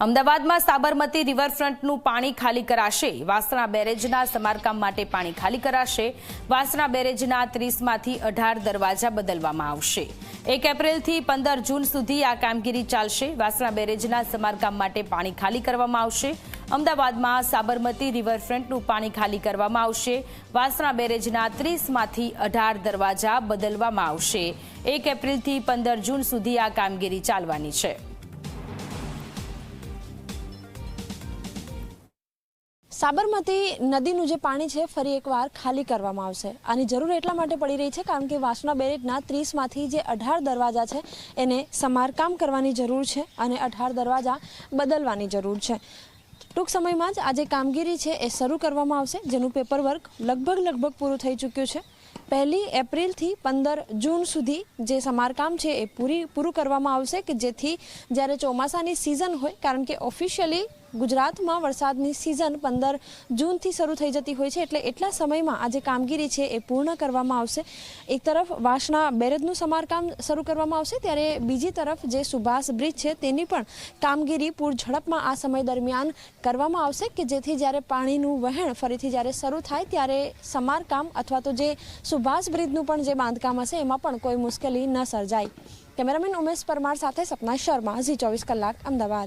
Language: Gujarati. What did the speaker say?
અમદાવાદમાં સાબરમતી રિવરફ્રન્ટનું પાણી ખાલી કરાશે। વાસણા બેરેજના સમારકામ માટે પાણી ખાલી કરાશે। વાસણા બેરેજના 30માંથી 18 દરવાજા બદલવામાં આવશે। 1 એપ્રિલથી 15 જૂન સુધી આ કામગીરી ચાલશે। વાસણા બેરેજના સમારકામ માટે પાણી ખાલી કરવામાં આવશે। અમદાવાદમાં સાબરમતી રિવરફ્રન્ટનું પાણી ખાલી કરવામાં આવશે। વાસણા બેરેજના 30માંથી 18 દરવાજા બદલવામાં આવશે। 1 એપ્રિલથી 15 જૂન સુધી આ કામગીરી ચાલવાની છે। સાબરમતી નદીનું જે પાણી છે ફરી એકવાર ખાલી કરવામાં આવશે। આની જરૂર એટલા માટે પડી રહી છે કારણ કે વાસણા બેરેજના 30માંથી જે 18 દરવાજા છે એને સમારકામ કરવાની જરૂર છે અને 18 દરવાજા બદલવાની જરૂર છે। ટૂંક સમયમાં જ આ જે કામગીરી છે એ શરૂ કરવામાં આવશે, જેનું પેપરવર્ક લગભગ પૂરું થઈ ચૂક્યું છે। 1 એપ્રિલથી 15 જૂન સુધી જે સમારકામ છે એ પૂરું કરવામાં આવશે કે જેથી જ્યારે ચોમાસાની સિઝન હોય, કારણ કે ઓફિશિયલી ગુજરાતમાં વરસાદની સિઝન 15 જૂનથી શરૂ થઈ જતી હોય છે, એટલે એટલા સમયમાં આ જે કામગીરી છે એ પૂર્ણ કરવામાં આવશે। એક તરફ વાસણા બેરેજનું સમારકામ શરૂ કરવામાં આવશે, ત્યારે બીજી તરફ જે સુભાષ બ્રિજ છે તેની પણ કામગીરી પૂરઝડપમાં આ સમય દરમિયાન કરવામાં આવશે કે જેથી જ્યારે પાણીનું વહેણ ફરીથી જ્યારે શરૂ થાય ત્યારે સમારકામ અથવા તો જે સુભાષ બ્રિજનું પણ જે બાંધકામ હશે એમાં પણ કોઈ મુશ્કેલી ન સર્જાય। કેમેરામેન ઉમેશ પરમાર સાથે સપના શર્મા, ઝી 24 કલાક, અમદાવાદ।